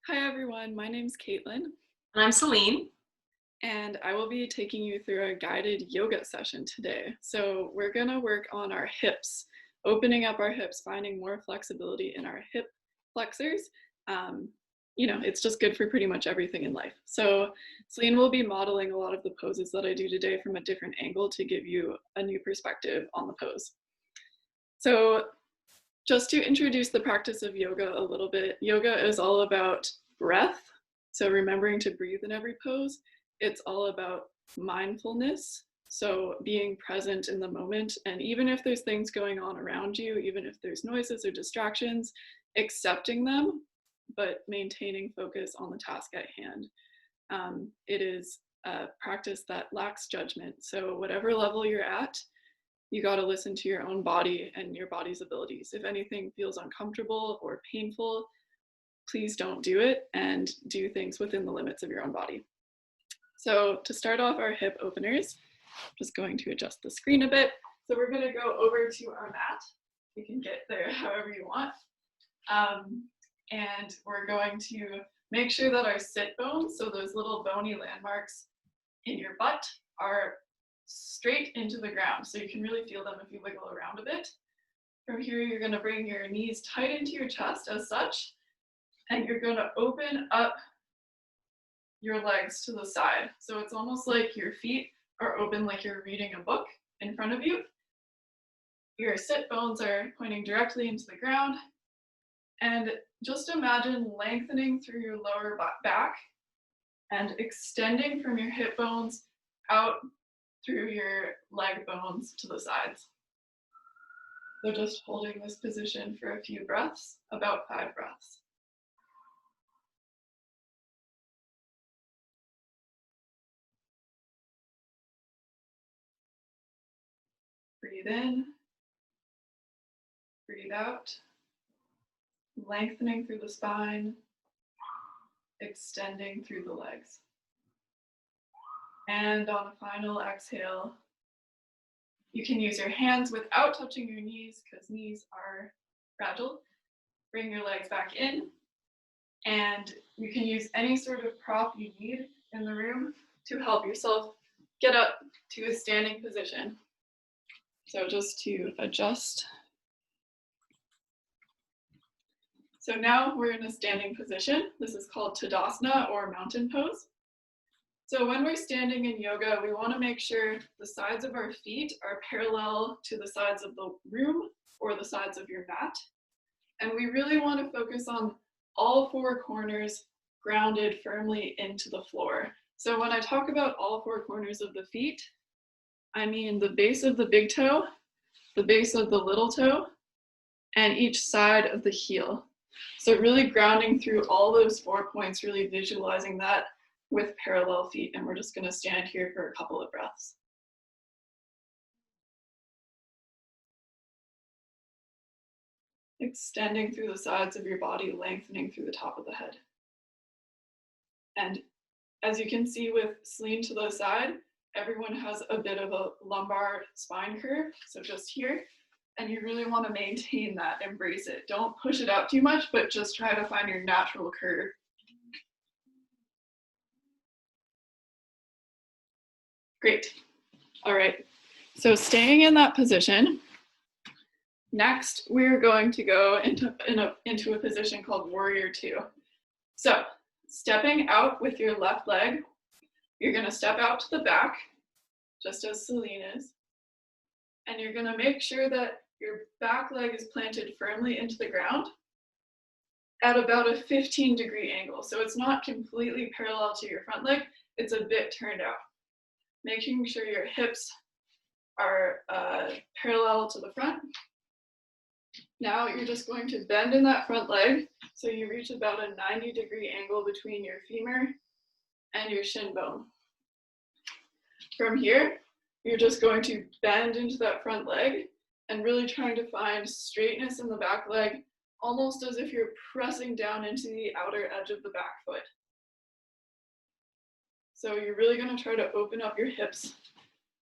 Hi everyone, my name's Caitlin, And I'm Celine. and I will be taking you through a guided yoga session today. So we're gonna work on our hips, opening up our hips, finding more flexibility in our hip flexors. It's just good for pretty much everything in life. So Celine will be modeling a lot of the poses that I do today from a different angle to give you a new perspective on the pose. So just to introduce the practice of yoga a little bit, yoga is all about breath. So remembering to breathe in every pose. It's all about mindfulness. So being present in the moment. And even if there's things going on around you, even if there's noises or distractions, accepting them, but maintaining focus on the task at hand. It is a practice that lacks judgment. So whatever level you're at, you got to listen to your own body and your body's abilities. If anything feels uncomfortable or painful, please don't do it and do things within the limits of your own body. So to start off our hip openers, I'm just going to adjust the screen a bit. So we're going to go over to our mat. You can get there however you want. And we're going to make sure that our sit bones, so those little bony landmarks in your butt, are straight into the ground. So you can really feel them if you wiggle around a bit. From here, you're going to bring your knees tight into your chest as such, and you're going to open up your legs to the side. So it's almost like your feet are open like you're reading a book in front of you. Your sit bones are pointing directly into the ground. And just imagine lengthening through your lower back and extending from your hip bones out through your leg bones to the sides. So just holding this position for a few breaths, about 5 breaths. Breathe in, breathe out, lengthening through the spine, extending through the legs. And on a final exhale, you can use your hands without touching your knees because knees are fragile. Bring your legs back in, and you can use any sort of prop you need in the room to help yourself get up to a standing position. So just to adjust. So now we're in a standing position. This is called Dandasana or mountain pose. So when we're standing in yoga, we want to make sure the sides of our feet are parallel to the sides of the room or the sides of your mat. And we really want to focus on all 4 corners grounded firmly into the floor. So when I talk about all 4 corners of the feet, I mean the base of the big toe, the base of the little toe, and each side of the heel. So really grounding through all those 4 points, really visualizing that with parallel feet. And we're just going to stand here for a couple of breaths. Extending through the sides of your body, lengthening through the top of the head. And as you can see with Celine to the side, everyone has a bit of a lumbar spine curve, so just here. And you really want to maintain that, embrace it. Don't push it out too much, but just try to find your natural curve. Great. All right. So staying in that position, next we're going to go into a position called Warrior 2. So stepping out with your left leg, you're going to step out to the back, just as Celine is. And you're going to make sure that your back leg is planted firmly into the ground at about a 15-degree angle. So it's not completely parallel to your front leg, it's a bit turned out. Making sure your hips are parallel to the front. Now you're just going to bend in that front leg so you reach about a 90-degree angle between your femur and your shin bone. From here, you're just going to bend into that front leg and really trying to find straightness in the back leg, almost as if you're pressing down into the outer edge of the back foot. So you're really going to try to open up your hips.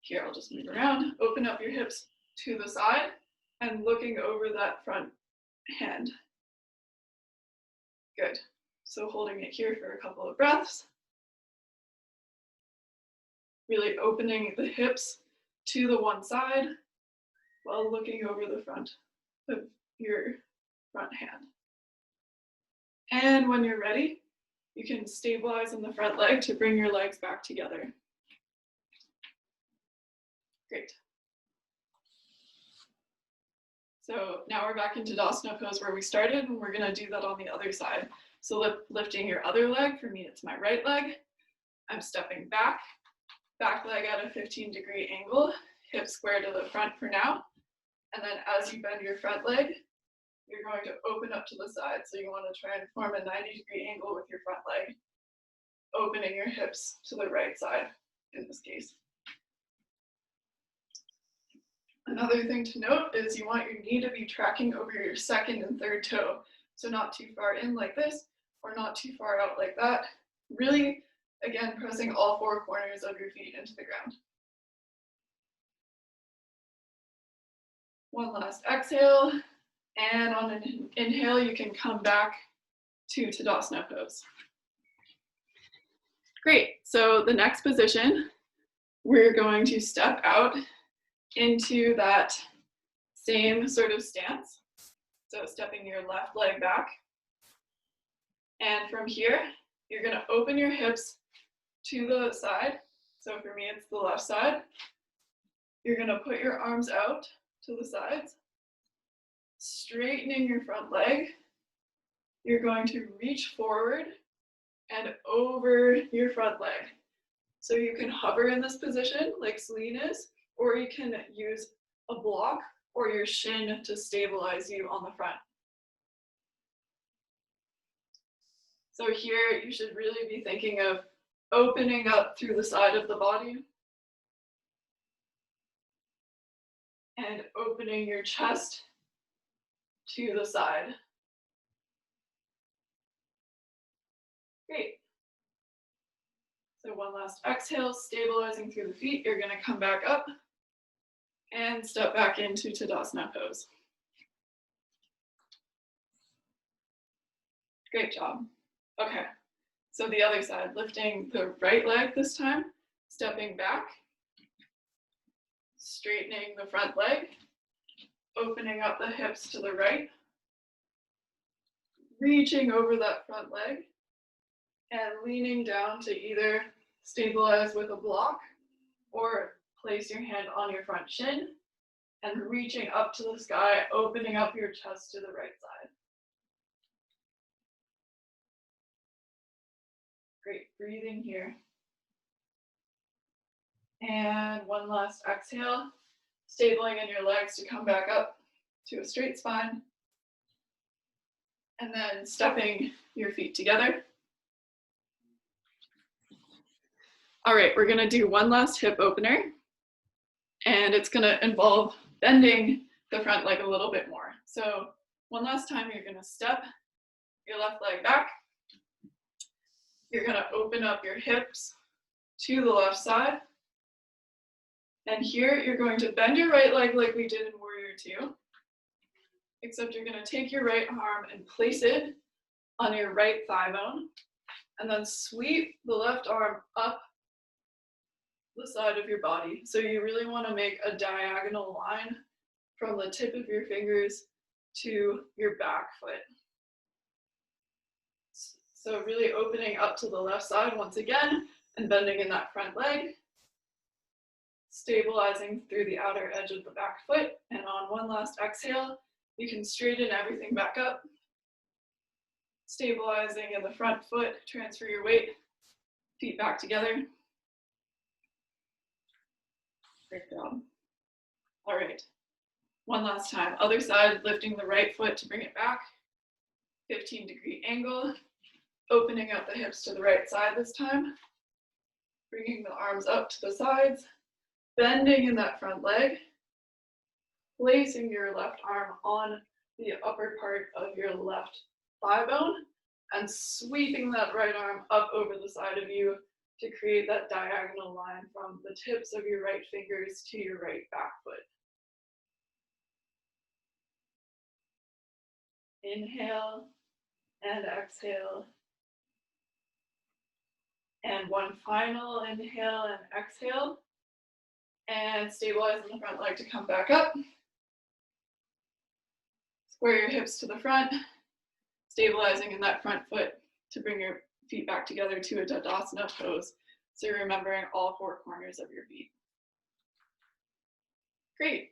Here, I'll just move around. Open up your hips to the side and looking over that front hand. Good. So holding it here for a couple of breaths. Really opening the hips to the one side while looking over the front of your front hand. And when you're ready, you can stabilize in the front leg to bring your legs back together. Great. So now we're back into Dandasana pose where we started, and we're gonna do that on the other side. So lifting your other leg, for me it's my right leg. I'm stepping back, back leg at a 15-degree angle, hip square to the front for now. And then as you bend your front leg, you're going to open up to the side. So you want to try and form a 90-degree angle with your front leg, opening your hips to the right side in this case. Another thing to note is you want your knee to be tracking over your second and third toe. So not too far in like this, or not too far out like that. Really, again, pressing all four corners of your feet into the ground. One last exhale, and on an inhale, you can come back to Tadasana pose. Great, so the next position, we're going to step out into that same sort of stance. So stepping your left leg back. And from here, you're gonna open your hips to the side. So for me, it's the left side. You're gonna put your arms out to the sides, straightening your front leg. You're going to reach forward and over your front leg. So you can hover in this position like Celine is, or you can use a block or your shin to stabilize you on the front. So here you should really be thinking of opening up through the side of the body and opening your chest to the side. Great. So one last exhale, stabilizing through the feet. You're going to come back up and step back into Tadasana pose. Great job. Okay, so the other side, lifting the right leg this time, stepping back, straightening the front leg, opening up the hips to the right, reaching over that front leg, and leaning down to either stabilize with a block or place your hand on your front shin and reaching up to the sky, opening up your chest to the right side. Great, breathing here. And one last exhale, stabling in your legs to come back up to a straight spine. And then stepping your feet together. All right, we're gonna do one last hip opener. And it's gonna involve bending the front leg a little bit more. So one last time, you're gonna step your left leg back. You're gonna open up your hips to the left side. And here you're going to bend your right leg like we did in Warrior Two, except you're gonna take your right arm and place it on your right thigh bone, and then sweep the left arm up the side of your body. So you really wanna make a diagonal line from the tip of your fingers to your back foot. So really opening up to the left side once again and bending in that front leg, stabilizing through the outer edge of the back foot. And on one last exhale, you can straighten everything back up, stabilizing in the front foot, transfer your weight, feet back together. Great job. All right, one last time. Other side, lifting the right foot to bring it back, 15-degree angle. Opening up the hips to the right side this time, bringing the arms up to the sides, bending in that front leg, placing your left arm on the upper part of your left thigh bone, and sweeping that right arm up over the side of you to create that diagonal line from the tips of your right fingers to your right back foot. Inhale and exhale. And one final inhale and exhale. And stabilize in the front leg to come back up. Square your hips to the front, stabilizing in that front foot to bring your feet back together to a Dandasana pose. So you're remembering all four corners of your feet. Great.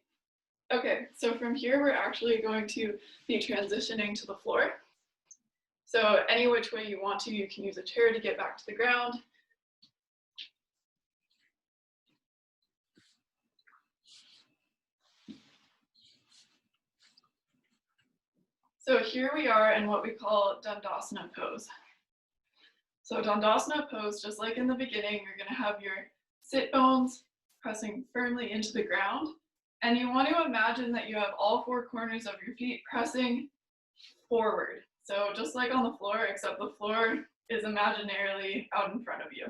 Okay, so from here, we're actually going to be transitioning to the floor. So any which way you want to, you can use a chair to get back to the ground. So here we are in what we call Dandasana pose. So Dandasana pose, just like in the beginning, you're going to have your sit bones pressing firmly into the ground. And you want to imagine that you have all four corners of your feet pressing forward. So just like on the floor, except the floor is imaginarily out in front of you.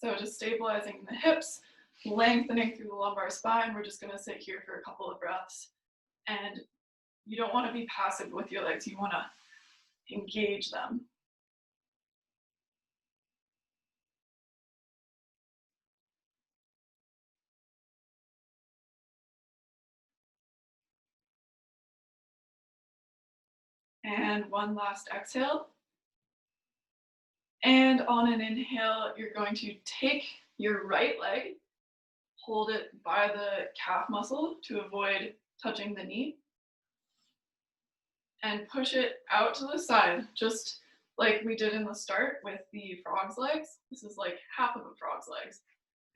So just stabilizing the hips, lengthening through the lumbar spine. We're just going to sit here for a couple of breaths. And you don't want to be passive with your legs. You want to engage them. And one last exhale. And on an inhale, you're going to take your right leg, hold it by the calf muscle to avoid touching the knee, and push it out to the side, just like we did in the start with the frog's legs. This is like half of a frog's legs.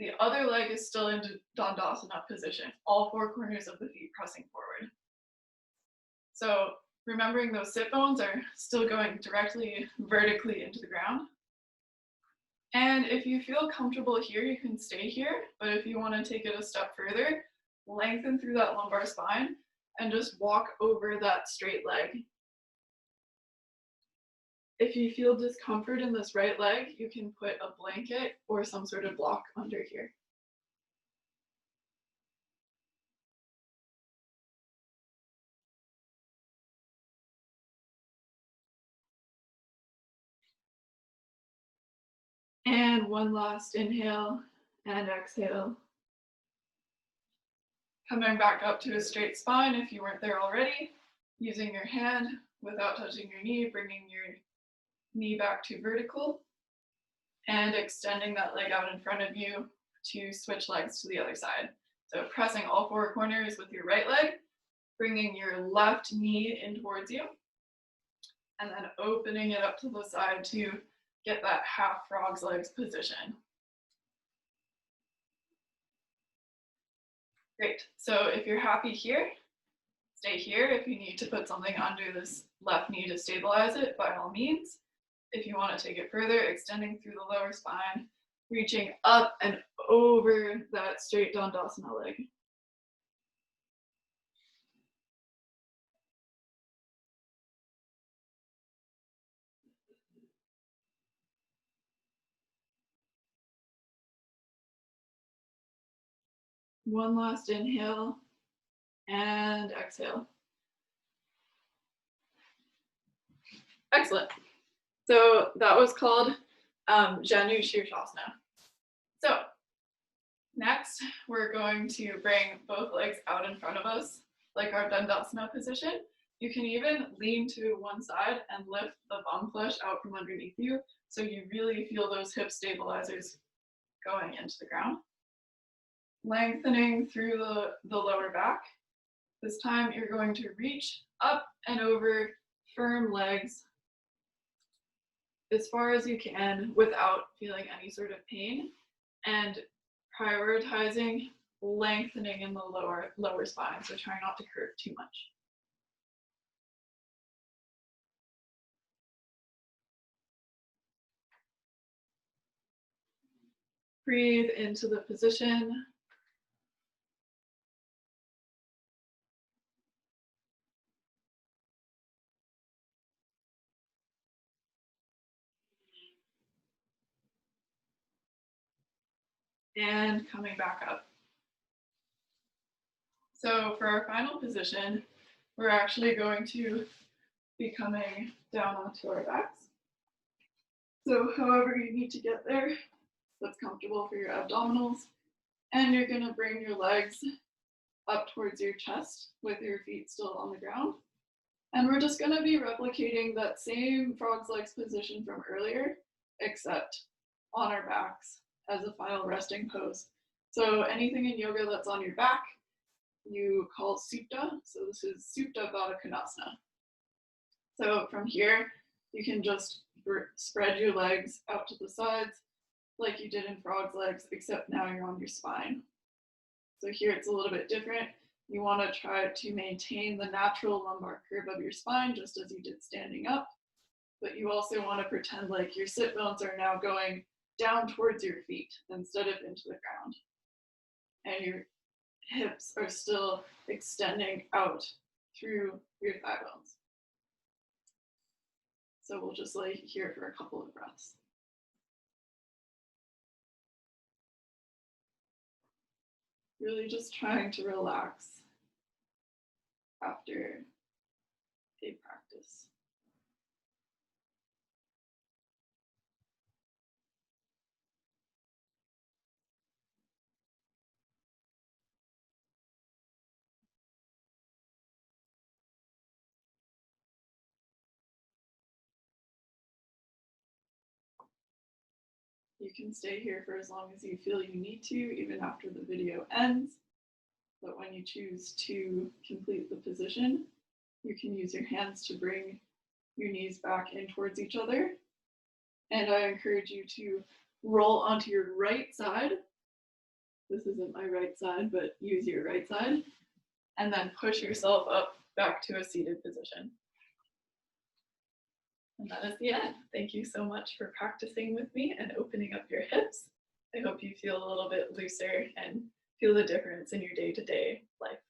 The other leg is still in Dandasana position, all four corners of the feet pressing forward. So remembering those sit bones are still going directly vertically into the ground. And if you feel comfortable here, you can stay here. But if you want to take it a step further, lengthen through that lumbar spine and just walk over that straight leg. If you feel discomfort in this right leg, you can put a blanket or some sort of block under here. And one last inhale and exhale. Coming back up to a straight spine if you weren't there already. Using your hand without touching your knee, bringing your knee back to vertical. And extending that leg out in front of you to switch legs to the other side. So pressing all four corners with your right leg, bringing your left knee in towards you, and then opening it up to the side to get that half frog's legs position. Great. So if you're happy here, stay here. If you need to put something under this left knee to stabilize it, by all means. If you want to take it further, extending through the lower spine, reaching up and over that straight Dandasana leg. One last inhale and exhale. Excellent. So that was called Janu Shirshasana. So next, we're going to bring both legs out in front of us, like our Dandasana position. You can even lean to one side and lift the bum flesh out from underneath you, so you really feel those hip stabilizers going into the ground. Lengthening through the lower back. This time you're going to reach up and over firm legs as far as you can without feeling any sort of pain, and prioritizing lengthening in the lower spine, so try not to curve too much. Breathe into the position. And coming back up. So for our final position, we're actually going to be coming down onto our backs. So however you need to get there, that's comfortable for your abdominals. And you're gonna bring your legs up towards your chest with your feet still on the ground. And we're just gonna be replicating that same frog's legs position from earlier, except on our backs as a final resting pose. So anything in yoga that's on your back, you call Supta. So this is Supta Baddha Konasana. So from here, you can just spread your legs out to the sides like you did in frog's legs, except now you're on your spine. So here it's a little bit different. You want to try to maintain the natural lumbar curve of your spine, just as you did standing up. But you also want to pretend like your sit bones are now going down towards your feet instead of into the ground. And your hips are still extending out through your thigh bones. So we'll just lay here for a couple of breaths. Really just trying to relax after a practice. You can stay here for as long as you feel you need to, even after the video ends. But when you choose to complete the position, you can use your hands to bring your knees back in towards each other. And I encourage you to roll onto your right side. This isn't my right side, but use your right side. And then push yourself up back to a seated position. And that is the end. Thank you so much for practicing with me and opening up your hips. I hope you feel a little bit looser and feel the difference in your day-to-day life.